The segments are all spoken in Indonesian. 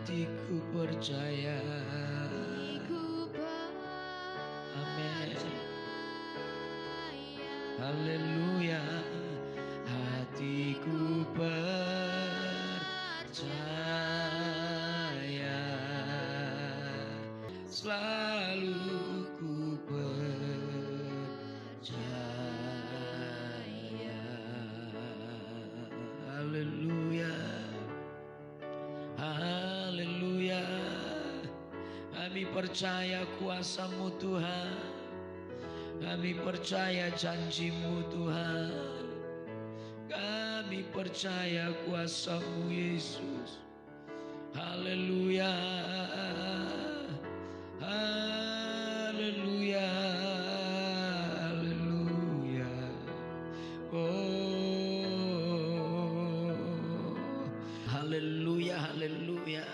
hatiku percaya. Amin. Haleluya, hatiku percaya, selalu ku percaya. Haleluya, haleluya. Kami percaya kuasa-Mu Tuhan. Kami percaya janji-Mu Tuhan. Kami percaya kuasa-Mu Yesus. Haleluya, haleluya, haleluya. Oh, haleluya, haleluya.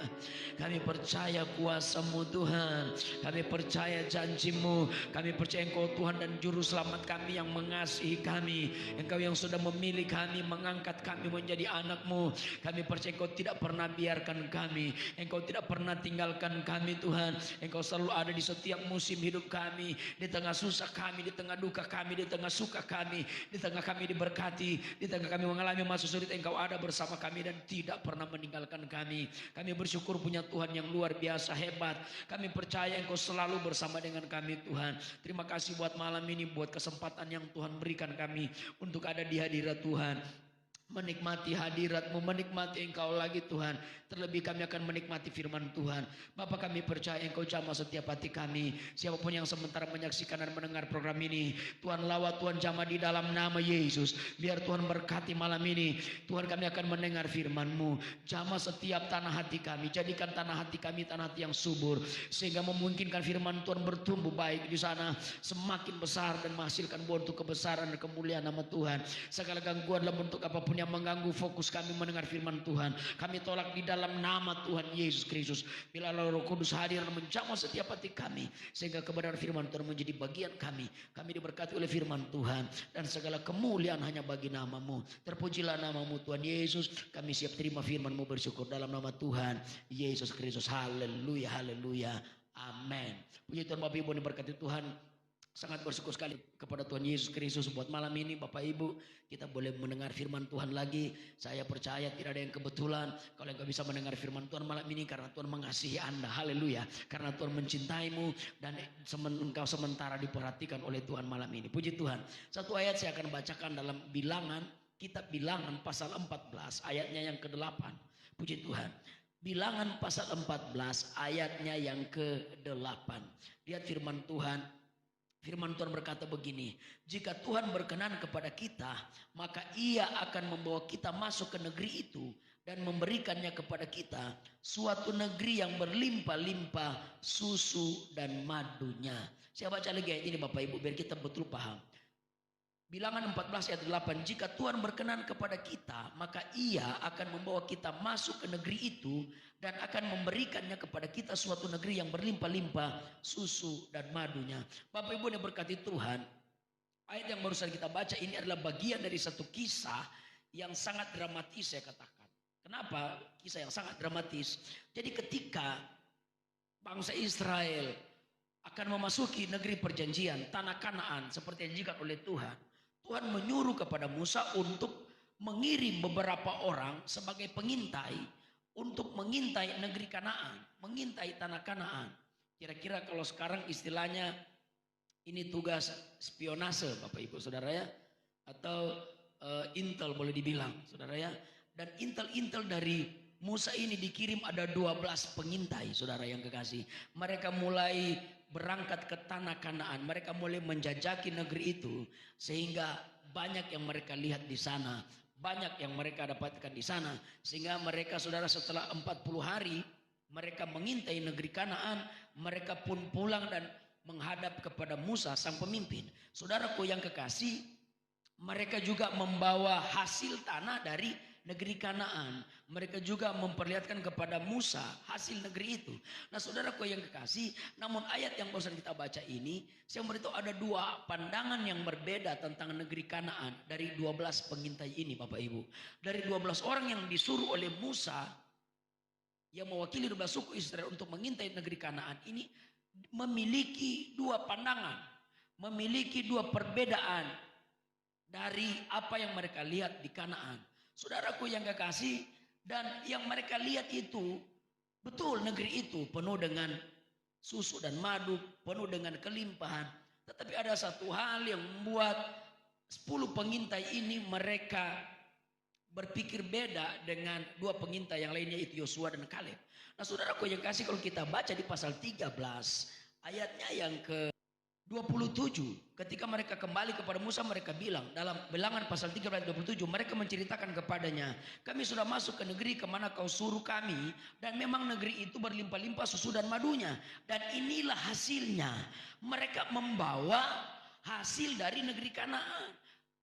Kami percaya kuasa-Mu Tuhan. Kami percaya janji-Mu. Kami percaya Engkau Tuhan dan Juru Selamat kami yang mengasihi kami. Engkau yang sudah memilih kami, mengangkat kami menjadi anak-Mu. Kami percaya Engkau tidak pernah biarkan kami. Engkau tidak pernah tinggalkan kami Tuhan. Engkau selalu ada di setiap musim hidup kami. Di tengah susah kami, di tengah duka kami, di tengah suka kami, di tengah kami diberkati, di tengah kami mengalami masa sulit, Engkau ada bersama kami dan tidak pernah meninggalkan kami. Kami bersyukur punya Tuhan yang luar biasa hebat. Kami percaya Engkau selalu bersama dengan kami Tuhan. Terima kasih buat malam ini, buat kesempatan yang Tuhan berikan kami untuk ada di hadirat Tuhan. Menikmati hadirat-Mu, menikmati Engkau lagi Tuhan. Terlebih kami akan menikmati firman Tuhan. Bapa, kami percaya Engkau jamah setiap hati kami. Siapapun yang sementara menyaksikan dan mendengar program ini, Tuhan lawat, Tuhan jamah di dalam nama Yesus. Biar Tuhan berkati malam ini. Tuhan, kami akan mendengar firman-Mu. Jamah setiap tanah hati kami. Jadikan tanah hati kami tanah hati yang subur, sehingga memungkinkan firman Tuhan bertumbuh baik di sana, semakin besar dan menghasilkan buah untuk kebesaran dan kemuliaan nama Tuhan. Segala gangguan dalam bentuk apapun yang mengganggu fokus kami mendengar firman Tuhan, kami tolak di dalam nama Tuhan Yesus Kristus. Bila Roh Kudus hadir dan menjamah setiap hati kami, sehingga kebenaran firman Tuhan menjadi bagian kami. Kami diberkati oleh firman Tuhan, dan segala kemuliaan hanya bagi nama-Mu. Terpujilah nama-Mu Tuhan Yesus. Kami siap terima firman-Mu, bersyukur dalam nama Tuhan Yesus Kristus. Haleluya, haleluya, amin. Puji Tuhan. Bapak Ibu diberkati Tuhan. Sangat bersyukur sekali kepada Tuhan Yesus Kristus buat malam ini. Bapak Ibu, kita boleh mendengar firman Tuhan lagi. Saya percaya tidak ada yang kebetulan kalau engkau bisa mendengar firman Tuhan malam ini, karena Tuhan mengasihi Anda. Haleluya. Karena Tuhan mencintaimu dan engkau sementara diperhatikan oleh Tuhan malam ini. Puji Tuhan. Satu ayat saya akan bacakan dalam Bilangan, kitab Bilangan pasal 14 ayatnya yang ke-8. Puji Tuhan. Bilangan pasal 14 ayatnya yang ke-8. Lihat firman Tuhan. Firman Tuhan berkata begini, jika Tuhan berkenan kepada kita, maka Ia akan membawa kita masuk ke negeri itu dan memberikannya kepada kita, suatu negeri yang berlimpah-limpah susu dan madunya. Saya baca lagi ayat ini Bapak Ibu biar kita betul paham. Bilangan 14 ayat 8, jika Tuhan berkenan kepada kita, maka Ia akan membawa kita masuk ke negeri itu dan akan memberikannya kepada kita suatu negeri yang berlimpah-limpah susu dan madunya. Bapak Ibu yang berkati Tuhan, ayat yang barusan kita baca ini adalah bagian dari satu kisah yang sangat dramatis, saya katakan. Kenapa kisah yang sangat dramatis? Jadi ketika bangsa Israel akan memasuki negeri perjanjian, tanah Kanaan seperti yang dijanjikan oleh Tuhan, Tuhan menyuruh kepada Musa untuk mengirim beberapa orang sebagai pengintai untuk mengintai negeri Kanaan, mengintai tanah Kanaan. Kira-kira kalau sekarang istilahnya ini tugas spionase Bapak Ibu Saudara ya, atau intel boleh dibilang Saudara ya. Dan intel-intel dari Musa ini dikirim ada 12 pengintai Saudara yang kekasih. Mereka mulai berangkat ke tanah Kanaan. Mereka mulai menjajaki negeri itu. Sehingga banyak yang mereka lihat di sana. Banyak yang mereka dapatkan di sana. Sehingga mereka Saudara setelah 40 hari mereka mengintai negeri Kanaan. Mereka pun pulang dan menghadap kepada Musa sang pemimpin. Saudaraku yang kekasih, mereka juga membawa hasil tanah dari negeri Kanaan. Mereka juga memperlihatkan kepada Musa hasil negeri itu. Nah saudaraku yang kekasih, namun ayat yang barusan kita baca ini, saya memberitahu ada dua pandangan yang berbeda tentang negeri Kanaan dari 12 pengintai ini Bapak Ibu. Dari 12 orang yang disuruh oleh Musa yang mewakili 12 suku Israel untuk mengintai negeri Kanaan ini memiliki dua pandangan, memiliki dua perbedaan dari apa yang mereka lihat di Kanaan. Saudaraku yang kekasih, dan yang mereka lihat itu betul, negeri itu penuh dengan susu dan madu, penuh dengan kelimpahan. Tetapi ada satu hal yang membuat 10 pengintai ini mereka berpikir beda dengan 2 pengintai yang lainnya, itu Yosua dan Kaleb. Nah saudaraku yang kasih, kalau kita baca di pasal 13 ayatnya yang ke 27, ketika mereka kembali kepada Musa, mereka bilang dalam Bilangan pasal 13 27, mereka menceritakan kepadanya, kami sudah masuk ke negeri kemana kau suruh kami, dan memang negeri itu berlimpah-limpah susu dan madunya, dan inilah hasilnya. Mereka membawa hasil dari negeri Kanaan.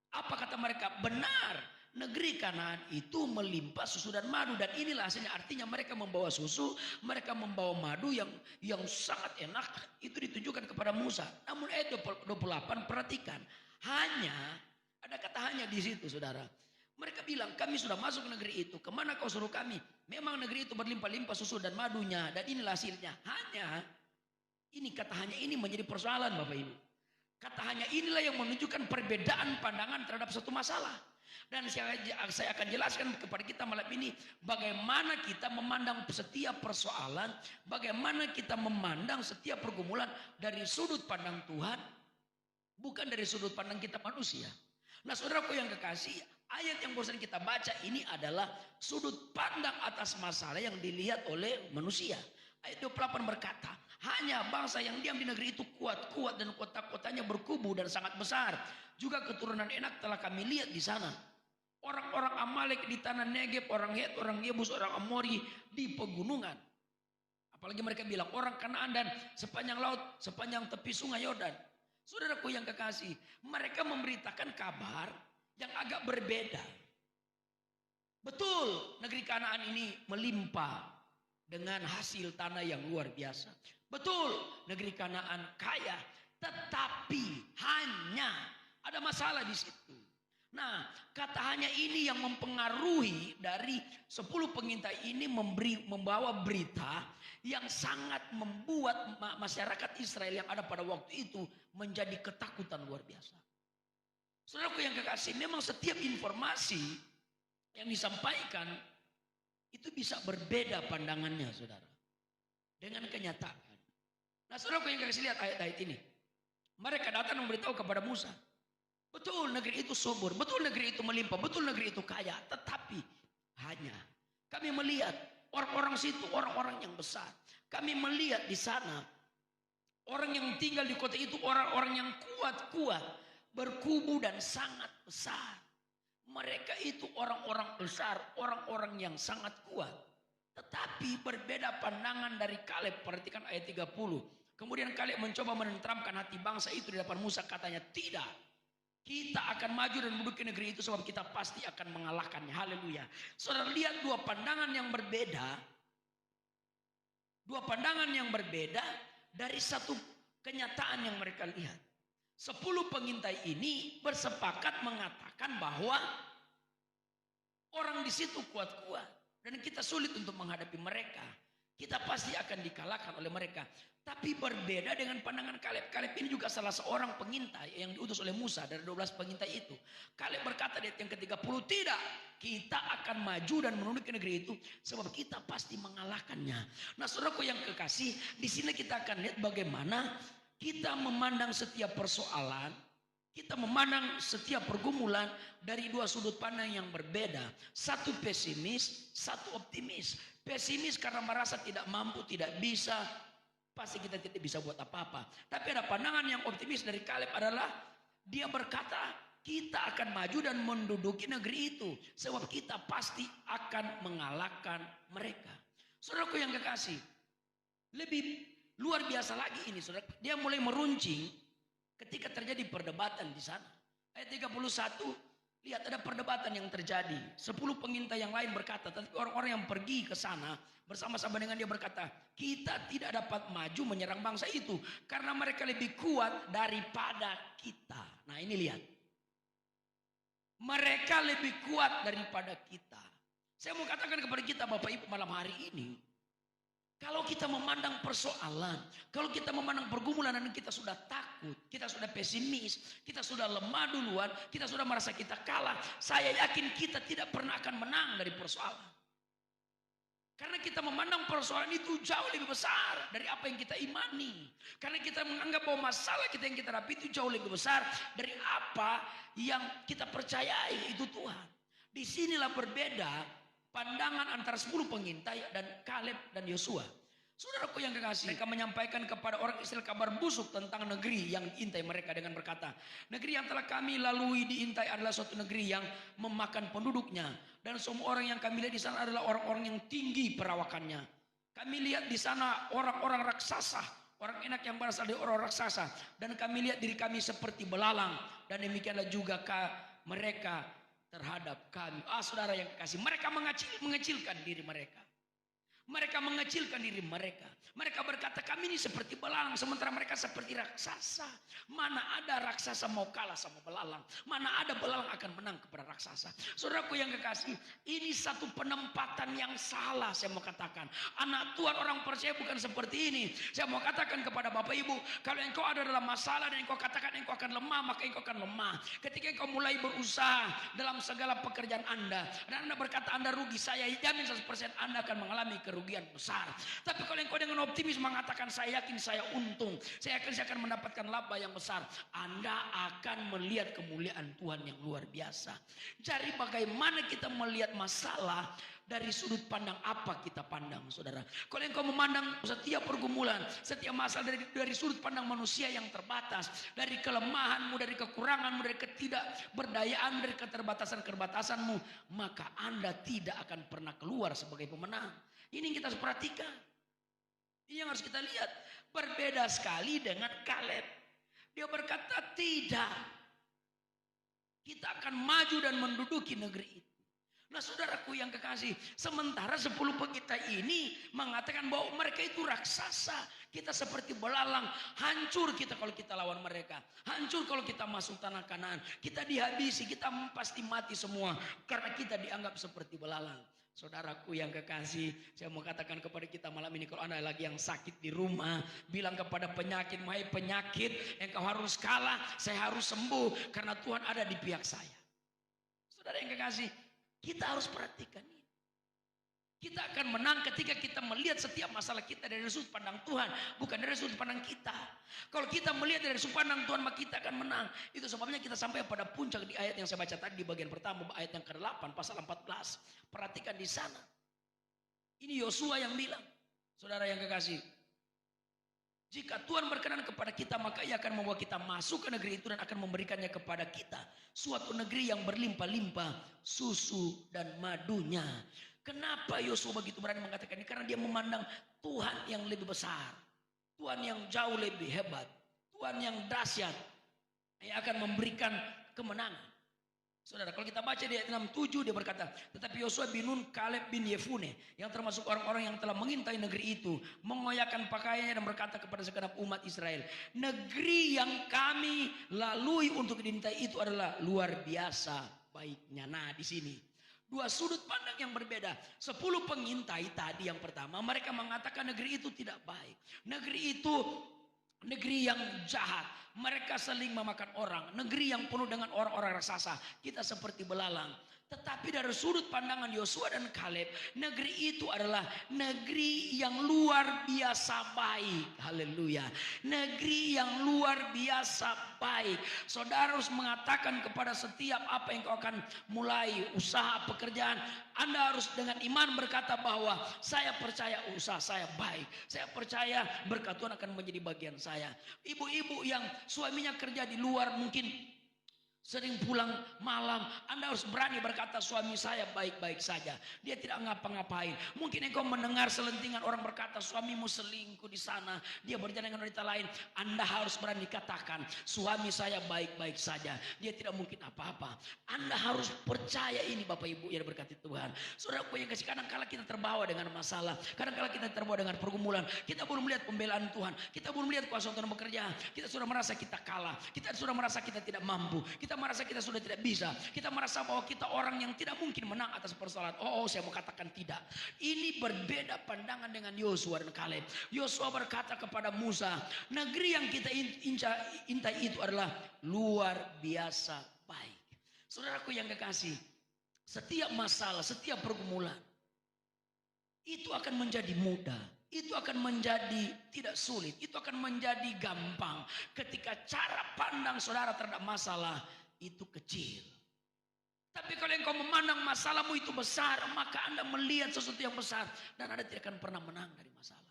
Apa kata mereka? Benar, negeri Kanaan itu melimpah susu dan madu, dan inilah hasilnya. Artinya mereka membawa susu, mereka membawa madu yang sangat enak. Itu ditujukan kepada Musa. Namun ayat 28 perhatikan, hanya ada kata hanya di situ, saudara. Mereka bilang, kami sudah masuk ke negeri itu, kemana kau suruh kami? Memang negeri itu berlimpah-limpah susu dan madunya, dan inilah hasilnya. Hanya ini, kata hanya ini menjadi persoalan, Bapak Ibu. Kata hanya inilah yang menunjukkan perbedaan pandangan terhadap satu masalah. Dan saya akan jelaskan kepada kita malam ini bagaimana kita memandang setiap persoalan, bagaimana kita memandang setiap pergumulan dari sudut pandang Tuhan, bukan dari sudut pandang kita manusia. Nah saudaraku yang kekasih, ayat yang barusan kita baca ini adalah sudut pandang atas masalah yang dilihat oleh manusia. Ayat 28 berkata, hanya bangsa yang diam di negeri itu kuat-kuat, dan kota-kotanya berkubu dan sangat besar. Juga keturunan Enak telah kami lihat di sana. Orang-orang Amalek di tanah Negeb, orang Het, orang Yebus, orang Amori di pegunungan. Apalagi mereka bilang orang Kanaan dan sepanjang laut, sepanjang tepi sungai Yordan. Saudaraku yang kekasih, mereka memberitakan kabar yang agak berbeda. Betul, negeri Kanaan ini melimpah dengan hasil tanah yang luar biasa. Betul, negeri Kanaan kaya, tetapi hanya ada masalah di situ. Nah, kata hanya ini yang mempengaruhi dari 10 pengintai ini membawa berita yang sangat membuat masyarakat Israel yang ada pada waktu itu menjadi ketakutan luar biasa. Saudaraku yang kekasih, memang setiap informasi yang disampaikan itu bisa berbeda pandangannya, saudara, dengan kenyataan. Nah, saudaraku yang kekasih, lihat ayat-ayat ini. Mereka datang memberitahu kepada Musa, betul negeri itu subur, betul negeri itu melimpah, betul negeri itu kaya. Tetapi hanya kami melihat orang-orang situ, orang-orang yang besar. Kami melihat di sana orang yang tinggal di kota itu, orang-orang yang kuat-kuat, berkubu dan sangat besar. Mereka itu orang-orang besar, orang-orang yang sangat kuat. Tetapi berbeda pandangan dari Kaleb. Perhatikan ayat 30. Kemudian Kaleb mencoba menenteramkan hati bangsa itu di depan Musa, katanya, tidak, kita akan maju dan menduduki negeri itu sebab kita pasti akan mengalahkannya. Haleluya. Saudara lihat dua pandangan yang berbeda. Dua pandangan yang berbeda dari satu kenyataan yang mereka lihat. 10 pengintai ini bersepakat mengatakan bahwa orang di situ kuat-kuat dan kita sulit untuk menghadapi mereka. Kita pasti akan dikalahkan oleh mereka. Tapi berbeda dengan pandangan Kaleb. Kaleb ini juga salah seorang pengintai yang diutus oleh Musa dari 12 pengintai itu. Kaleb berkata di ayat yang ke-30, tidak, kita akan maju dan menduduki negeri itu sebab kita pasti mengalahkannya. Nah, saudaraku yang kekasih, di sini kita akan lihat bagaimana kita memandang setiap persoalan, kita memandang setiap pergumulan dari dua sudut pandang yang berbeda. Satu pesimis, satu optimis. Pesimis karena merasa tidak mampu, tidak bisa, pasti kita tidak bisa buat apa-apa. Tapi ada pandangan yang optimis dari Kaleb adalah dia berkata, kita akan maju dan menduduki negeri itu sebab kita pasti akan mengalahkan mereka. Saudaraku yang kekasih, lebih luar biasa lagi ini, saudara. Dia mulai meruncing ketika terjadi perdebatan di sana. Ayat 31, lihat ada perdebatan yang terjadi. 10 pengintai yang lain berkata, tapi orang-orang yang pergi ke sana bersama-sama dengan dia berkata, kita tidak dapat maju menyerang bangsa itu karena mereka lebih kuat daripada kita. Nah, ini lihat. Mereka lebih kuat daripada kita. Saya mau katakan kepada kita Bapak Ibu malam hari ini, Kalau kita memandang persoalan, kalau kita memandang pergumulan dan kita sudah takut, kita sudah pesimis, kita sudah lemah duluan, kita sudah merasa kita kalah, saya yakin kita tidak pernah akan menang dari persoalan. Karena kita memandang persoalan itu jauh lebih besar dari apa yang kita imani. Karena kita menganggap bahwa masalah kita yang kita hadapi itu jauh lebih besar dari apa yang kita percayai itu Tuhan. Disinilah berbeda pandangan antara 10 pengintai dan Kaleb dan Yosua. Saudaraku yang kekasih, mereka menyampaikan kepada orang Israel kabar busuk tentang negeri yang diintai mereka dengan berkata, negeri yang telah kami lalui diintai adalah suatu negeri yang memakan penduduknya, dan semua orang yang kami lihat di sana adalah orang-orang yang tinggi perawakannya. Kami lihat di sana orang-orang raksasa, orang enak yang berasal dari orang raksasa, dan kami lihat diri kami seperti belalang, dan demikianlah juga mereka terhadap kami. Saudara yang kekasih, mereka mengecilkan diri mereka. Mereka mengecilkan diri mereka. Mereka berkata kami ini seperti belalang, sementara mereka seperti raksasa. Mana ada raksasa mau kalah sama belalang? Mana ada belalang akan menang kepada raksasa? Saudaraku yang kekasih, ini satu penempatan yang salah saya mau katakan. Anak Tuhan orang percaya bukan seperti ini. Saya mau katakan kepada Bapak Ibu, kalau engkau ada dalam masalah dan engkau katakan engkau akan lemah, maka engkau akan lemah. Ketika engkau mulai berusaha dalam segala pekerjaan Anda, dan Anda berkata Anda rugi, saya jamin 100% Anda akan mengalami kerugian besar. Tapi kalau engkau dengan optimis mengatakan saya yakin saya untung, saya yakin saya akan mendapatkan laba yang besar, Anda akan melihat kemuliaan Tuhan yang luar biasa. Jadi bagaimana kita melihat masalah dari sudut pandang apa kita pandang, saudara. Kalau engkau memandang setiap pergumulan, setiap masalah dari sudut pandang manusia yang terbatas, dari kelemahanmu, dari kekuranganmu, dari ketidakberdayaan, dari keterbatasan-keterbatasanmu, maka Anda tidak akan pernah keluar sebagai pemenang. Ini yang kita harus perhatikan. Ini yang harus kita lihat. Berbeda sekali dengan Kaleb. Dia berkata tidak. Kita akan maju dan menduduki negeri itu. Nah saudaraku yang kekasih, sementara 10 pengintai ini mengatakan bahwa mereka itu raksasa. Kita seperti belalang, hancur kita kalau kita lawan mereka. Hancur kalau kita masuk tanah Kanaan. Kita dihabisi, kita pasti mati semua. Karena kita dianggap seperti belalang. Saudaraku yang kekasih, saya mau katakan kepada kita malam ini, kalau Anda lagi yang sakit di rumah, bilang kepada penyakit, "Hai penyakit, engkau harus kalah, saya harus sembuh karena Tuhan ada di pihak saya." Saudara yang kekasih, kita harus perhatikan ini. Kita akan menang ketika kita melihat setiap masalah kita dari sudut pandang Tuhan, bukan dari sudut pandang kita. Kalau kita melihat dari sudut pandang Tuhan, maka kita akan menang. Itu sebabnya kita sampai pada puncak di ayat yang saya baca tadi di bagian pertama, ayat yang ke-8 pasal 14. Perhatikan di sana. Ini Yosua yang bilang, saudara yang kekasih, jika Tuhan berkenan kepada kita, maka Ia akan membawa kita masuk ke negeri itu dan akan memberikannya kepada kita. Suatu negeri yang berlimpah-limpah susu dan madunya. Kenapa Yosua begitu berani mengatakan ini? Karena dia memandang Tuhan yang lebih besar. Tuhan yang jauh lebih hebat. Tuhan yang dahsyat. Yang akan memberikan kemenangan. Saudara, kalau kita baca di ayat 6-7 dia berkata, tetapi Yosua bin Nun, Kaleb bin Yefune, yang termasuk orang-orang yang telah mengintai negeri itu, mengoyakkan pakaiannya dan berkata kepada segenap umat Israel, negeri yang kami lalui untuk diintai itu adalah luar biasa baiknya. Nah di sini dua sudut pandang yang berbeda. 10 pengintai tadi yang pertama, mereka mengatakan negeri itu tidak baik. Negeri itu negeri yang jahat. Mereka saling memakan orang. Negeri yang penuh dengan orang-orang raksasa. Kita seperti belalang. Tetapi dari sudut pandangan Yosua dan Kaleb, negeri itu adalah negeri yang luar biasa baik. Haleluya. Negeri yang luar biasa baik. Saudara harus mengatakan kepada setiap apa yang kau akan mulai, usaha, pekerjaan, Anda harus dengan iman berkata bahwa saya percaya usaha saya baik. Saya percaya berkat Tuhan akan menjadi bagian saya. Ibu-ibu yang suaminya kerja di luar mungkin sering pulang malam, Anda harus berani berkata suami saya baik-baik saja. Dia tidak ngapa-ngapain. Mungkin engkau mendengar selentingan orang berkata suamimu selingkuh di sana, dia berjalan dengan wanita lain. Anda harus berani katakan suami saya baik-baik saja. Dia tidak mungkin apa-apa. Anda harus percaya ini Bapak Ibu yang berkati Tuhan. Saudaraku yang kasih, kadang-kala kita terbawa dengan masalah, kadang-kala kita terbawa dengan pergumulan. Kita belum melihat pembelaan Tuhan, kita belum melihat kuasa Tuhan bekerja. Kita sudah merasa kita kalah, kita sudah merasa kita tidak mampu. Kita merasa kita sudah tidak bisa. Kita merasa bahwa kita orang yang tidak mungkin menang atas persoalan. Oh, saya mau katakan tidak. Ini berbeda pandangan dengan Yosua dan Kaleb. Yosua berkata kepada Musa, negeri yang kita intai itu adalah luar biasa baik. Saudaraku yang kekasih, setiap masalah, setiap pergumulan itu akan menjadi mudah. Itu akan menjadi tidak sulit. Itu akan menjadi gampang ketika cara pandang saudara terhadap masalah itu kecil. Tapi kalau engkau memandang masalahmu itu besar, maka Anda melihat sesuatu yang besar dan Anda tidak akan pernah menang dari masalah.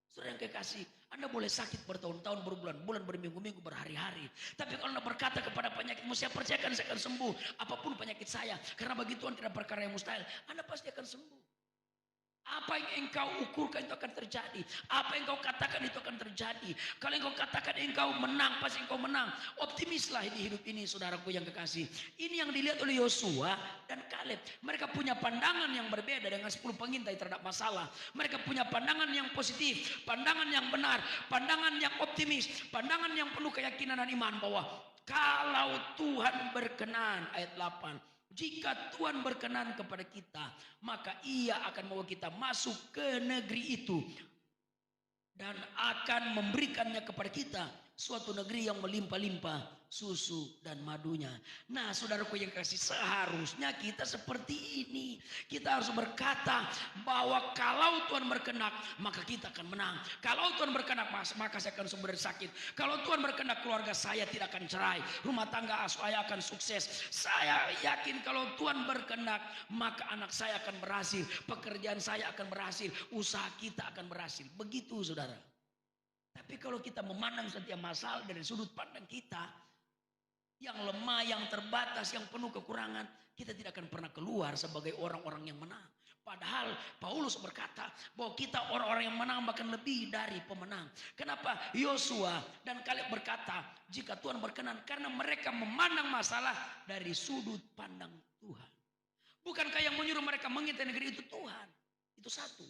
Saudara yang kekasih, Anda boleh sakit bertahun-tahun, berbulan-bulan, berminggu-minggu, berhari-hari. Tapi kalau Anda berkata kepada penyakitmu, saya percayakan saya akan sembuh. Apapun penyakit saya, karena bagi Tuhan tidak perkara yang mustahil. Anda pasti akan sembuh. Apa yang engkau ukurkan itu akan terjadi. Apa yang engkau katakan itu akan terjadi. Kalau engkau katakan engkau menang, pasti engkau menang. Optimislah di hidup ini, saudaraku yang kekasih. Ini yang dilihat oleh Yosua dan Kaleb. Mereka punya pandangan yang berbeda dengan 10 pengintai terhadap masalah. Mereka punya pandangan yang positif, pandangan yang benar, pandangan yang optimis, pandangan yang penuh keyakinan dan iman bahwa kalau Tuhan berkenan, ayat 8. Jika Tuhan berkenan kepada kita, maka Ia akan membawa kita masuk ke negeri itu dan akan memberikannya kepada kita suatu negeri yang melimpah-limpah susu dan madunya. Nah, saudaraku yang kasih, seharusnya kita seperti ini. Kita harus berkata bahwa kalau Tuhan berkenan, maka kita akan menang. Kalau Tuhan berkenan, maka saya akan sembuh dari sakit. Kalau Tuhan berkenan, keluarga saya tidak akan cerai. Rumah tangga saya akan sukses. Saya yakin kalau Tuhan berkenan, maka anak saya akan berhasil. Pekerjaan saya akan berhasil. Usaha kita akan berhasil. Begitu, saudara. Tapi kalau kita memandang setiap masalah dari sudut pandang kita yang lemah, yang terbatas, yang penuh kekurangan, kita tidak akan pernah keluar sebagai orang-orang yang menang. Padahal Paulus berkata bahwa kita orang-orang yang menang bahkan lebih dari pemenang. Kenapa? Yosua dan Kaleb berkata, jika Tuhan berkenan, karena mereka memandang masalah dari sudut pandang Tuhan. Bukankah yang menyuruh mereka mengintai negeri itu Tuhan? Itu satu.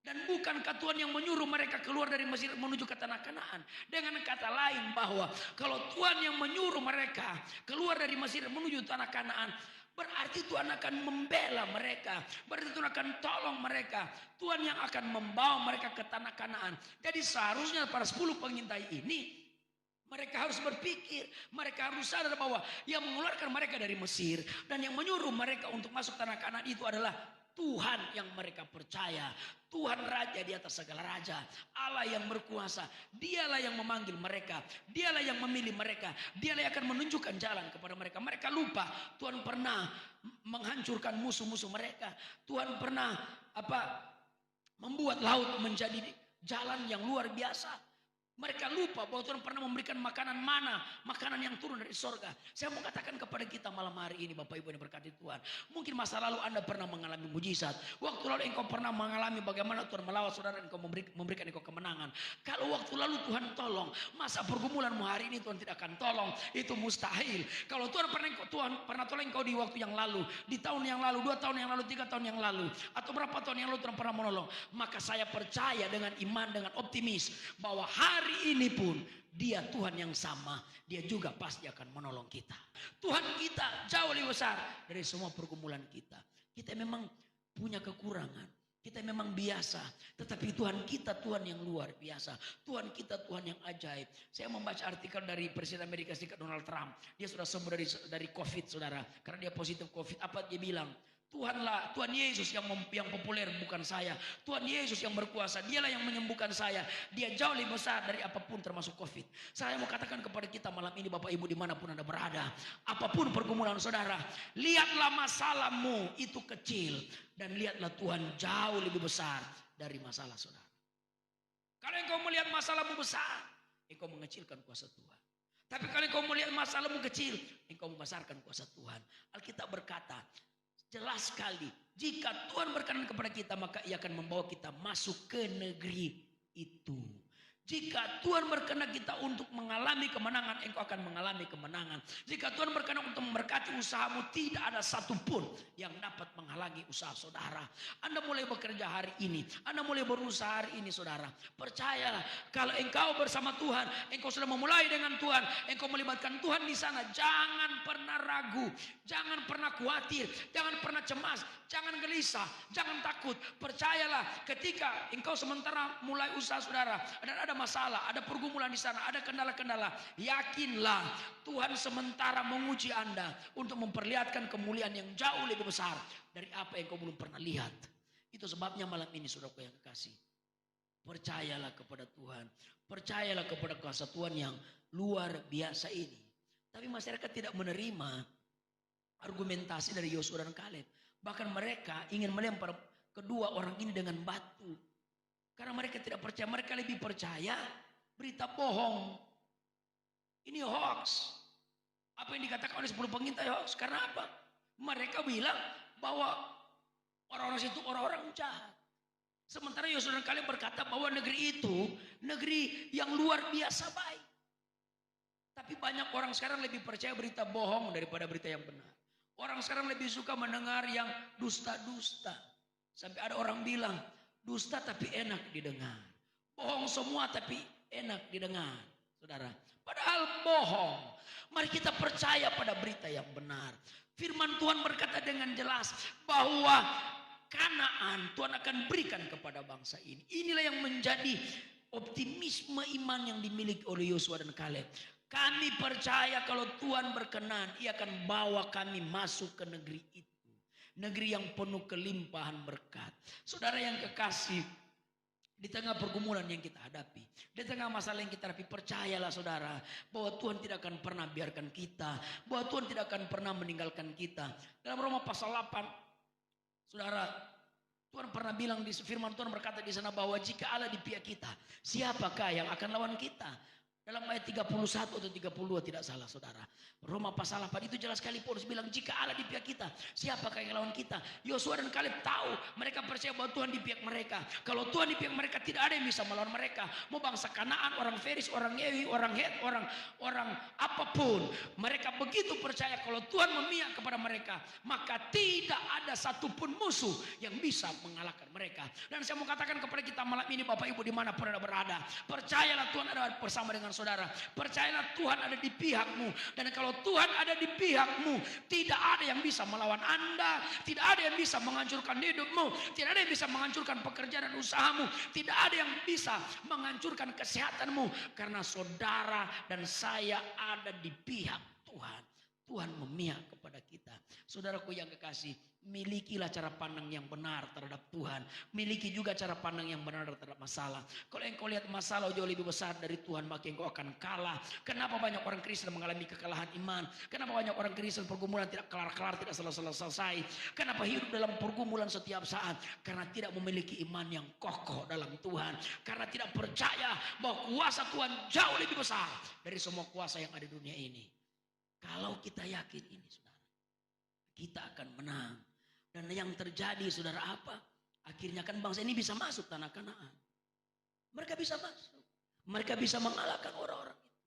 Dan bukankah Tuhan yang menyuruh mereka keluar dari Mesir menuju ke tanah Kanaan? Dengan kata lain bahwa kalau Tuhan yang menyuruh mereka keluar dari Mesir menuju tanah Kanaan, berarti Tuhan akan membela mereka. Berarti Tuhan akan tolong mereka. Tuhan yang akan membawa mereka ke tanah Kanaan. Jadi seharusnya para 10 pengintai ini, mereka harus berpikir, mereka harus sadar bahwa yang mengeluarkan mereka dari Mesir dan yang menyuruh mereka untuk masuk tanah Kanaan itu adalah Tuhan yang mereka percaya. Tuhan Raja di atas segala raja. Allah yang berkuasa. Dialah yang memanggil mereka. Dialah yang memilih mereka. Dialah yang akan menunjukkan jalan kepada mereka. Mereka lupa Tuhan pernah menghancurkan musuh-musuh mereka. Tuhan pernah membuat laut menjadi jalan yang luar biasa. Mereka lupa bahwa Tuhan pernah memberikan makanan mana, makanan yang turun dari sorga. Saya mau katakan kepada kita malam hari ini, Bapak Ibu yang diberkati Tuhan. Mungkin masa lalu Anda pernah mengalami mujizat. Waktu lalu engkau pernah mengalami bagaimana Tuhan melawat saudara, engkau memberikan engkau kemenangan. Kalau waktu lalu Tuhan tolong, masa pergumulanmu hari ini Tuhan tidak akan tolong. Itu mustahil. Kalau Tuhan pernah tolong engkau di waktu yang lalu, di tahun yang lalu, 2 tahun yang lalu, 3 tahun yang lalu, atau berapa tahun yang lalu Tuhan pernah menolong, maka saya percaya dengan iman, dengan optimis bahwa hari ini pun Dia Tuhan yang sama, Dia juga pasti akan menolong kita. Tuhan kita jauh lebih besar dari semua pergumulan kita. Kita memang punya kekurangan, kita memang biasa, tetapi Tuhan kita Tuhan yang luar biasa. Tuhan kita Tuhan yang ajaib. Saya membaca artikel dari Presiden Amerika Serikat Donald Trump. Dia sudah sembuh dari COVID, saudara, karena dia positif COVID. Apa dia bilang? Tuhan Yesus yang populer, bukan saya. Tuhan Yesus yang berkuasa, Dialah yang menyembuhkan saya. Dia jauh lebih besar dari apapun termasuk COVID. Saya mau katakan kepada kita malam ini, Bapak Ibu dimanapun Anda berada, apapun pergumulan saudara, lihatlah masalahmu itu kecil dan lihatlah Tuhan jauh lebih besar dari masalah saudara. Kalau engkau melihat masalahmu besar, engkau mengecilkan kuasa Tuhan. Tapi kalau engkau melihat masalahmu kecil, engkau membesarkan kuasa Tuhan. Alkitab berkata jelas sekali, jika Tuhan berkenan kepada kita, maka Ia akan membawa kita masuk ke negeri itu. Jika Tuhan berkenan kita untuk mengalami kemenangan, engkau akan mengalami kemenangan. Jika Tuhan berkenan untuk memberkati usahamu, tidak ada satupun yang dapat menghalangi usaha saudara. Anda mulai bekerja hari ini, Anda mulai berusaha hari ini saudara. Percayalah, kalau engkau bersama Tuhan, engkau sudah memulai dengan Tuhan, engkau melibatkan Tuhan di sana, jangan pernah ragu, jangan pernah khawatir, jangan pernah cemas, jangan gelisah, jangan takut. Percayalah, ketika engkau sementara mulai usaha saudara, dan ada masalah, ada pergumulan di sana, ada kendala-kendala, yakinlah Tuhan sementara menguji Anda untuk memperlihatkan kemuliaan yang jauh lebih besar dari apa yang kau belum pernah lihat. Itu sebabnya malam ini saudaraku yang kekasih, percayalah kepada Tuhan, percayalah kepada kuasa Tuhan yang luar biasa ini. Tapi masyarakat tidak menerima argumentasi dari Yosua dan Kaleb. Bahkan mereka ingin melempar kedua orang ini dengan batu. Karena mereka tidak percaya, mereka lebih percaya berita bohong. Ini hoax. Apa yang dikatakan oleh 10 pengintai hoax. Karena apa? Mereka bilang bahwa orang-orang situ orang-orang jahat. Sementara Yosua dan Kaleb berkata bahwa negeri itu negeri yang luar biasa baik. Tapi banyak orang sekarang lebih percaya berita bohong daripada berita yang benar. Orang sekarang lebih suka mendengar yang dusta-dusta. Sampai ada orang bilang, dusta tapi enak didengar. Bohong semua tapi enak didengar. Saudara, padahal bohong. Mari kita percaya pada berita yang benar. Firman Tuhan berkata dengan jelas bahwa Kanaan Tuhan akan berikan kepada bangsa ini. Inilah yang menjadi optimisme iman yang dimiliki oleh Yosua dan Kaleb. Kami percaya kalau Tuhan berkenan, Ia akan bawa kami masuk ke negeri itu. Negeri yang penuh kelimpahan berkat. Saudara yang kekasih, di tengah pergumulan yang kita hadapi, di tengah masalah yang kita hadapi, percayalah saudara bahwa Tuhan tidak akan pernah biarkan kita, bahwa Tuhan tidak akan pernah meninggalkan kita. Dalam Roma pasal 8, saudara, Tuhan pernah bilang di firman Tuhan berkata di sana bahwa jika Allah di pihak kita, siapakah yang akan lawan kita? Dalam ayat 31 atau 32 tidak salah saudara. Roma pasal 8 itu jelas sekali Paulus bilang jika Allah di pihak kita, siapakah yang lawan kita? Yosua dan Kaleb tahu, mereka percaya bahwa Tuhan di pihak mereka. Kalau Tuhan di pihak mereka, tidak ada yang bisa melawan mereka. Mau bangsa Kanaan, orang Feris, orang Yewi, orang Het, orang apapun. Mereka begitu percaya kalau Tuhan memihak kepada mereka, maka tidak ada satupun musuh yang bisa mengalahkan mereka. Dan saya mau katakan kepada kita malam ini, Bapak Ibu dimanapun Anda berada, percayalah Tuhan ada bersama dengan saudara. Percayalah Tuhan ada di pihakmu. Dan kalau Tuhan ada di pihakmu, tidak ada yang bisa melawan Anda. Tidak ada yang bisa menghancurkan hidupmu. Tidak ada yang bisa menghancurkan pekerjaan dan usahamu. Tidak ada yang bisa menghancurkan kesehatanmu. Karena saudara dan saya ada di pihak Tuhan. Tuhan memihak kepada kita. Saudaraku yang kekasih, milikilah cara pandang yang benar terhadap Tuhan. Miliki juga cara pandang yang benar terhadap masalah. Kalau engkau lihat masalah jauh lebih besar dari Tuhan, maka engkau akan kalah. Kenapa banyak orang Kristen mengalami kekalahan iman? Kenapa banyak orang Kristen pergumulan tidak kelar-kelar, tidak selesai-selesai? Kenapa hidup dalam pergumulan setiap saat? Karena tidak memiliki iman yang kokoh dalam Tuhan. Karena tidak percaya bahwa kuasa Tuhan jauh lebih besar dari semua kuasa yang ada di dunia ini. Kalau kita yakin ini saudara, kita akan menang. Dan yang terjadi saudara apa? Akhirnya kan bangsa ini bisa masuk tanah Kanaan. Mereka bisa masuk. Mereka bisa mengalahkan orang-orang itu.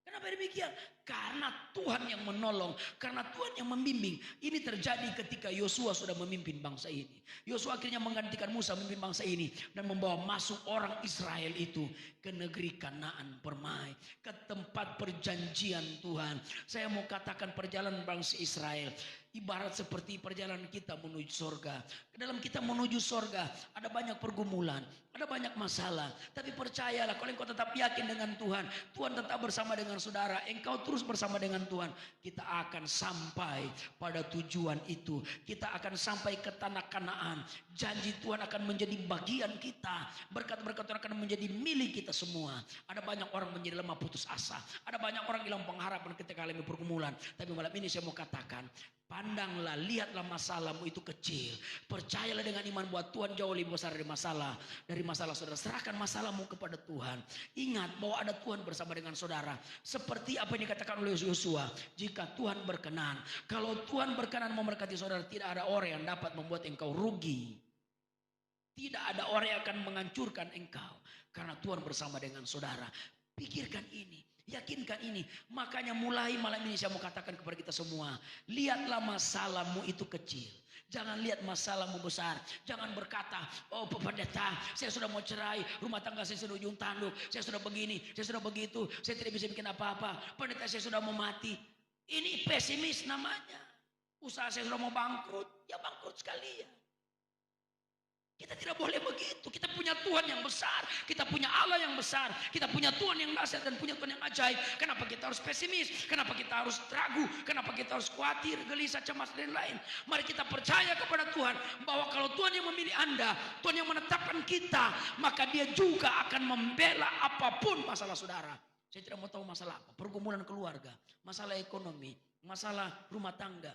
Kenapa demikian? Karena Tuhan yang menolong. Karena Tuhan yang membimbing. Ini terjadi ketika Yosua sudah memimpin bangsa ini. Yosua akhirnya menggantikan Musa memimpin bangsa ini. Dan membawa masuk orang Israel itu ke negeri Kanaan permai. Ke tempat perjanjian Tuhan. Saya mau katakan perjalanan bangsa Israel ibarat seperti perjalanan kita menuju sorga. Dalam kita menuju sorga ada banyak pergumulan, ada banyak masalah. Tapi percayalah kalau engkau tetap yakin dengan Tuhan, Tuhan tetap bersama dengan saudara, engkau terus bersama dengan Tuhan, kita akan sampai pada tujuan itu. Kita akan sampai ke tanah Kanaan. Janji Tuhan akan menjadi bagian kita. Berkat-berkat Tuhan akan menjadi milik kita semua. Ada banyak orang menjadi lemah putus asa. Ada banyak orang hilang pengharapan ketika alami pergumulan. Tapi malam ini saya mau katakan, pandanglah, lihatlah masalahmu itu kecil. Percayalah dengan iman bahwa Tuhan jauh lebih besar dari masalah. Dari masalah saudara, serahkan masalahmu kepada Tuhan. Ingat bahwa ada Tuhan bersama dengan saudara. Seperti apa yang dikatakan oleh Yosua, jika Tuhan berkenan. Kalau Tuhan berkenan memberkati saudara, tidak ada orang yang dapat membuat engkau rugi. Tidak ada orang yang akan menghancurkan engkau. Karena Tuhan bersama dengan saudara. Pikirkan ini. Yakinkan ini. Makanya mulai malam ini saya mau katakan kepada kita semua. Lihatlah masalahmu itu kecil. Jangan lihat masalahmu besar. Jangan berkata, oh pendeta, saya sudah mau cerai. Rumah tangga saya sudah ujung tanduk. Saya sudah begini, saya sudah begitu. Saya tidak bisa bikin apa-apa. Pendeta saya sudah mau mati. Ini pesimis namanya. Usaha saya sudah mau bangkrut. Ya bangkrut sekalian. Kita tidak boleh begitu. Kita punya Tuhan yang besar. Kita punya Allah yang besar. Kita punya Tuhan yang dahsyat dan punya Tuhan yang ajaib. Kenapa kita harus pesimis? Kenapa kita harus ragu? Kenapa kita harus khawatir, gelisah, cemas dan lain-lain? Mari kita percaya kepada Tuhan bahwa kalau Tuhan yang memilih Anda, Tuhan yang menetapkan kita, maka Dia juga akan membela apapun masalah saudara. Saya tidak mau tahu masalah apa. Pergumulan keluarga, masalah ekonomi, masalah rumah tangga,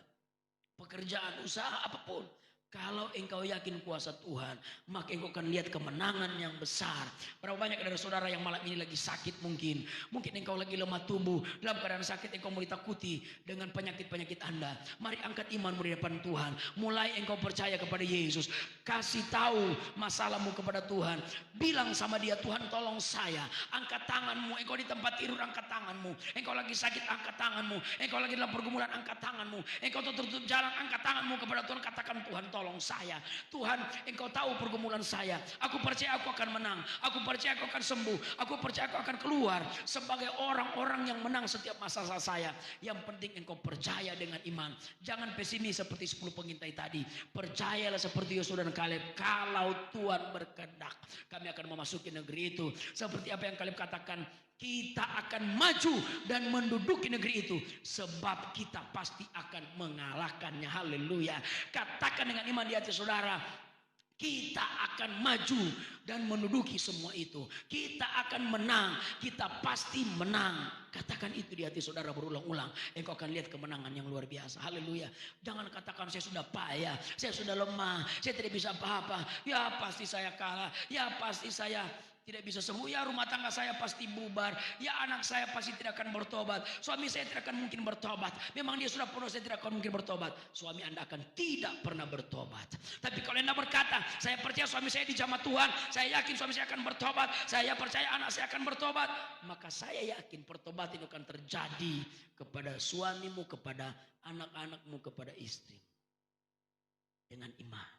pekerjaan, usaha, apapun. Kalau engkau yakin kuasa Tuhan, maka engkau akan lihat kemenangan yang besar. Berapa banyak dari saudara yang malam ini lagi sakit mungkin. Mungkin engkau lagi lemah tubuh. Dalam keadaan sakit engkau mau ditakuti dengan penyakit-penyakit Anda. Mari angkat imanmu di depan Tuhan. Mulai engkau percaya kepada Yesus. Kasih tahu masalahmu kepada Tuhan. Bilang sama Dia, Tuhan tolong saya. Angkat tanganmu. Engkau di tempat tidur, angkat tanganmu. Engkau lagi sakit, angkat tanganmu. Engkau lagi dalam pergumulan, angkat tanganmu. Engkau tertutup jalan, angkat tanganmu kepada Tuhan. Katakan, Tuhan tolong saya. Tuhan, engkau tahu pergumulan saya. Aku percaya aku akan menang. Aku percaya aku akan sembuh. Aku percaya aku akan keluar sebagai orang-orang yang menang setiap masalah saya. Yang penting engkau percaya dengan iman. Jangan pesimis seperti 10 pengintai tadi. Percayalah seperti Yosua dan Kaleb. Kalau Tuhan berkehendak, kami akan memasuki negeri itu. Seperti apa yang Kaleb katakan, kita akan maju dan menduduki negeri itu. Sebab kita pasti akan mengalahkannya. Haleluya. Katakan dengan iman di hati saudara. Kita akan maju dan menduduki semua itu. Kita akan menang. Kita pasti menang. Katakan itu di hati saudara berulang-ulang. Engkau akan lihat kemenangan yang luar biasa. Haleluya. Jangan katakan saya sudah payah. Saya sudah lemah. Saya tidak bisa apa-apa. Ya pasti saya kalah. Ya pasti saya tidak bisa sembuh. Ya rumah tangga saya pasti bubar. Ya anak saya pasti tidak akan bertobat. Suami saya tidak akan mungkin bertobat. Memang dia sudah penuh, saya tidak akan mungkin bertobat. Suami Anda akan tidak pernah bertobat. Tapi kalau Anda berkata, saya percaya suami saya dijamah Tuhan, saya yakin suami saya akan bertobat, saya percaya anak saya akan bertobat, maka saya yakin pertobatan itu akan terjadi kepada suamimu, kepada anak-anakmu, kepada istri. Dengan iman,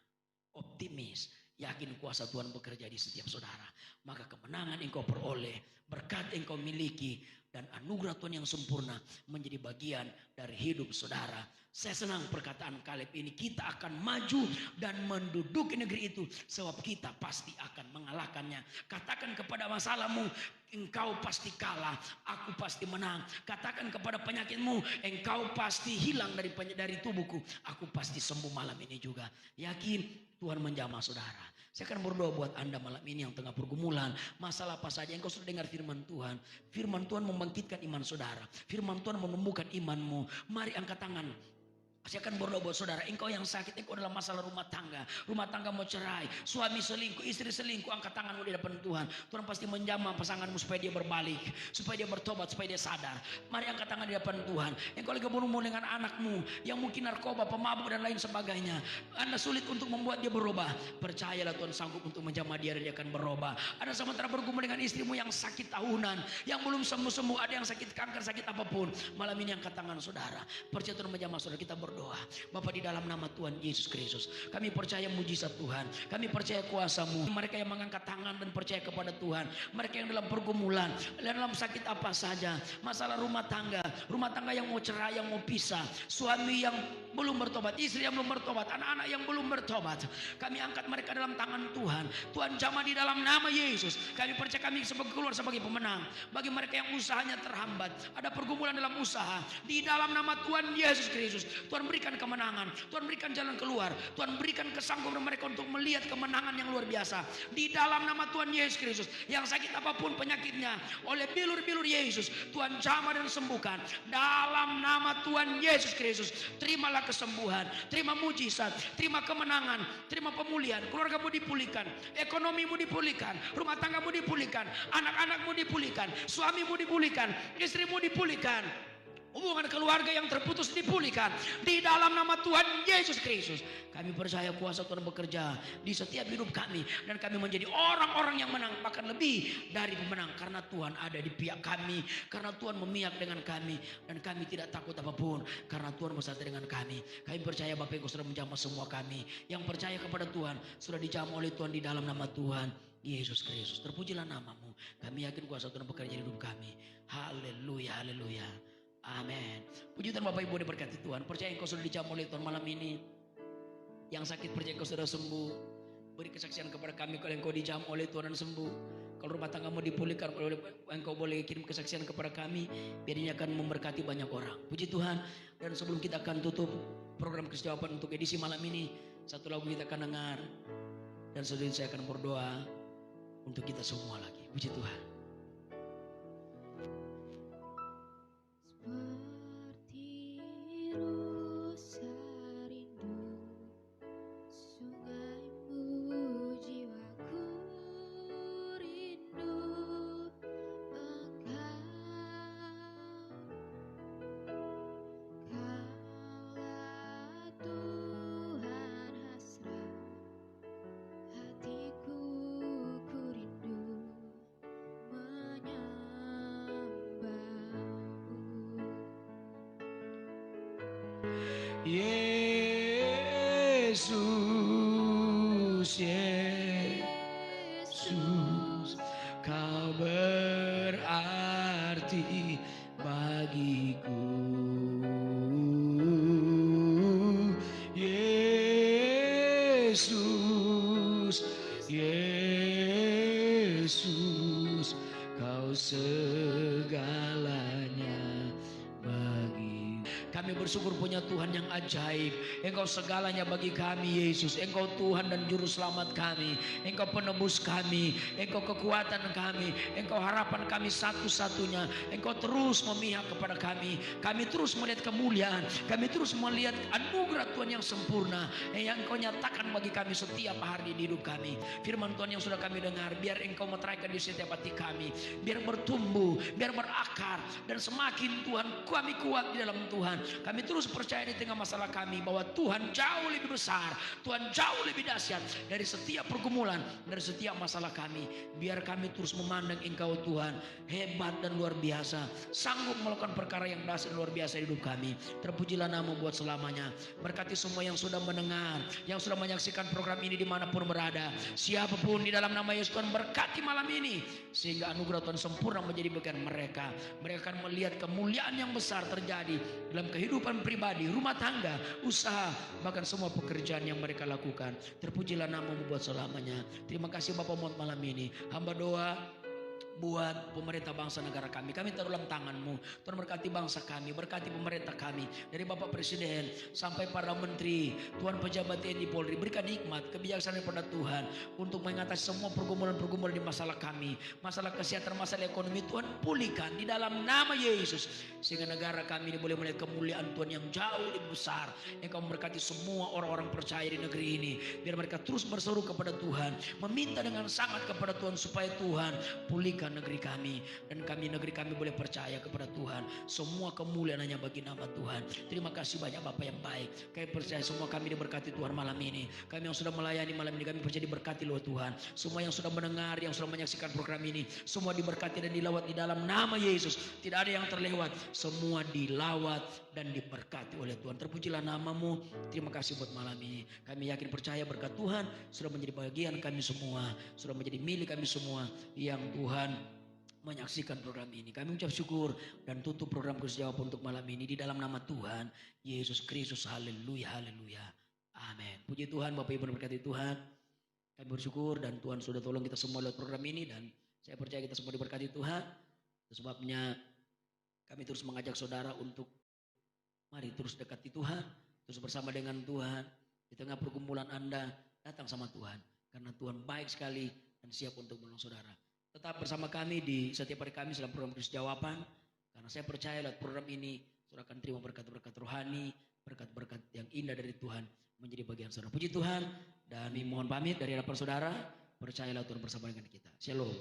optimis, yakin kuasa Tuhan bekerja di setiap saudara. Maka kemenangan engkau peroleh, berkat engkau miliki, dan anugerah Tuhan yang sempurna menjadi bagian dari hidup saudara. Saya senang perkataan Kaleb ini. Kita akan maju dan menduduki negeri itu. Sebab kita pasti akan mengalahkannya. Katakan kepada masalahmu, engkau pasti kalah, aku pasti menang. Katakan kepada penyakitmu, engkau pasti hilang dari tubuhku, aku pasti sembuh malam ini juga. Yakin Tuhan menjamah saudara. Saya akan berdoa buat Anda malam ini yang tengah pergumulan, masalah apa saja. Engkau sudah dengar firman Tuhan. Firman Tuhan membangkitkan iman saudara. Firman Tuhan menumbuhkan imanmu. Mari angkat tangan. Saya akan berdoa buat saudara. Engkau yang sakit, engkau dalam masalah rumah tangga. Rumah tangga mau cerai, suami selingkuh, istri selingkuh. Angkat tanganmu di depan Tuhan. Tuhan pasti menjamah pasanganmu supaya dia berbalik, supaya dia bertobat, supaya dia sadar. Mari angkat tangan di depan Tuhan. Engkau lagi berumur dengan anakmu yang mungkin narkoba, pemabuk dan lain sebagainya. Anda sulit untuk membuat dia berubah. Percayalah Tuhan sanggup untuk menjamah dia dan dia akan berubah. Ada sementara bergumul dengan istrimu yang sakit tahunan, yang belum sembuh-sembuh. Ada yang sakit kanker, sakit apapun. Malam ini angkat tangan saudara. Percaya Tuhan menjamah saudara. Kita berdoa. Bapak, di dalam nama Tuhan Yesus Kristus, kami percaya mujizat Tuhan, kami percaya kuasa-Mu. Mereka yang mengangkat tangan dan percaya kepada Tuhan, mereka yang dalam pergumulan, dalam sakit apa saja, masalah rumah tangga yang mau cerai, yang mau pisah, suami yang belum bertobat, istri yang belum bertobat, anak-anak yang belum bertobat, kami angkat mereka dalam tangan Tuhan. Tuhan jamah di dalam nama Yesus. Kami percaya kami keluar sebagai pemenang. Bagi mereka yang usahanya terhambat, ada pergumulan dalam usaha, di dalam nama Tuhan Yesus Kristus, Tuhan berikan kemenangan, Tuhan berikan jalan keluar, Tuhan berikan kesanggupan mereka untuk melihat kemenangan yang luar biasa. Di dalam nama Tuhan Yesus Kristus, yang sakit apapun penyakitnya, oleh bilur-bilur Yesus, Tuhan jamah dan sembuhkan. Dalam nama Tuhan Yesus Kristus, terimalah kesembuhan, terima mujizat, terima kemenangan, terima pemulihan. Keluargamu dipulihkan, ekonomimu dipulihkan, rumah tanggamu dipulihkan, anak-anakmu dipulihkan, suamimu dipulihkan, istrimu dipulihkan. Hubungan keluarga yang terputus dipulihkan di dalam nama Tuhan Yesus Kristus. Kami percaya kuasa Tuhan bekerja di setiap hidup kami, dan kami menjadi orang-orang yang menang, bahkan lebih dari pemenang, karena Tuhan ada di pihak kami, karena Tuhan memihak dengan kami, dan kami tidak takut apapun karena Tuhan bersama dengan kami. Kami percaya Bapak Ibu sudah menjamah semua kami yang percaya kepada Tuhan, sudah dijamah oleh Tuhan di dalam nama Tuhan Yesus Kristus. Terpujilah namamu. Kami yakin kuasa Tuhan bekerja di hidup kami. Haleluya, haleluya. Amin. Puji Tuhan Bapak Ibu diberkati Tuhan. Percaya engkau sudah dijamah oleh Tuhan malam ini. Yang sakit percaya engkau sudah sembuh. Beri kesaksian kepada kami kalau engkau dijamah oleh Tuhan dan sembuh. Kalau rumah tanggamu dipulihkan, engkau boleh kirim kesaksian kepada kami. Biar ini akan memberkati banyak orang. Puji Tuhan. Dan sebelum kita akan tutup program Kristus Jawaban untuk edisi malam ini, satu lagu kita akan dengar. Dan selanjutnya saya akan berdoa untuk kita semua lagi. Puji Tuhan. Seperti rusa rindu sungaimu, jiwaku rindu engkau. Kaulah Tuhan hasrat hatiku, ku rindu Yesus, Yesus, kau berarti bagiku. Yesus, Yesus, kau segalanya bagi. Kami bersyukur punya Tuhan yang ajaib. Engkau segalanya bagi kami Yesus. Engkau Tuhan dan Juru Selamat kami. Engkau penebus kami. Engkau kekuatan kami. Engkau harapan kami satu-satunya. Engkau terus memihak kepada kami. Kami terus melihat kemuliaan. Kami terus melihat anugerah Tuhan yang sempurna, yang Engkau nyatakan bagi kami setiap hari di hidup kami. Firman Tuhan yang sudah kami dengar, biar Engkau meteraikan di setiap hati kami. Biar bertumbuh, biar berakar, dan semakin Tuhan kami kuat di dalam Tuhan. Kami terus percaya di tengah masalah kami bahwa Tuhan jauh lebih besar, Tuhan jauh lebih dahsyat dari setiap pergumulan, dari setiap masalah kami. Biar kami terus memandang Engkau Tuhan hebat dan luar biasa, sanggup melakukan perkara yang dahsyat dan luar biasa di hidup kami. Terpujilah nama buat selamanya. Berkati semua yang sudah mendengar, yang sudah menyaksikan program ini dimanapun berada. Siapapun di dalam nama Yesus, Tuhan berkati malam ini, sehingga anugerah Tuhan sempurna menjadi bagian mereka. Mereka akan melihat kemuliaan yang besar terjadi dalam kehidupan pribadi, rumah tangga, usaha, bahkan semua pekerjaan yang mereka lakukan. Terpujilah namamu buat selamanya. Terima kasih Bapak buat malam ini. Hamba doa buat pemerintah bangsa negara kami. Kami taruh dalam tangan-Mu. Tuhan berkati bangsa kami, berkati pemerintah kami, dari Bapak Presiden sampai para menteri, Tuhan pejabat TNI Polri. Berikan hikmat, kebijaksanaan kepada Tuhan untuk mengatasi semua pergumulan-pergumulan di masalah kami. Masalah kesehatan, masalah ekonomi, Tuhan pulihkan di dalam nama Yesus, sehingga negara kami ini boleh melihat kemuliaan Tuhan yang jauh lebih besar. Engkau memberkati semua orang-orang percaya di negeri ini, biar mereka terus berseru kepada Tuhan, meminta dengan sangat kepada Tuhan supaya Tuhan pulihkan negeri kami, dan negeri kami boleh percaya kepada Tuhan. Semua kemuliaan hanya bagi nama Tuhan. Terima kasih banyak Bapak yang baik. Kami percaya semua kami diberkati Tuhan malam ini. Kami yang sudah melayani malam ini, kami percaya diberkati loh Tuhan. Semua yang sudah mendengar, yang sudah menyaksikan program ini, semua diberkati dan dilawat di dalam nama Yesus. Tidak ada yang terlewat, semua dilawat dan diberkati oleh Tuhan. Terpujilah namamu. Terima kasih buat malam ini. Kami yakin percaya berkat Tuhan sudah menjadi bagian kami semua, sudah menjadi milik kami semua yang Tuhan menyaksikan program ini. Kami ucap syukur dan tutup program Kristus Jawab untuk malam ini di dalam nama Tuhan Yesus Kristus. Haleluya, haleluya. Amin. Puji Tuhan, Bapak Ibu berkati Tuhan. Kami bersyukur dan Tuhan sudah tolong kita semua lewat program ini, dan saya percaya kita semua diberkati Tuhan. Itu sebabnya kami terus mengajak saudara untuk mari terus dekati Tuhan, terus bersama dengan Tuhan. Di tengah pergumulan Anda, datang sama Tuhan, karena Tuhan baik sekali dan siap untuk menolong saudara. Tetap bersama kami di setiap hari kami dalam program Kristus Jawaban, karena saya percaya lewat program ini saudara akan terima berkat-berkat rohani, berkat-berkat yang indah dari Tuhan menjadi bagian saudara. Puji Tuhan, dan mohon pamit dari hadapan saudara. Percayalah Tuhan bersama dengan kita. Shalom.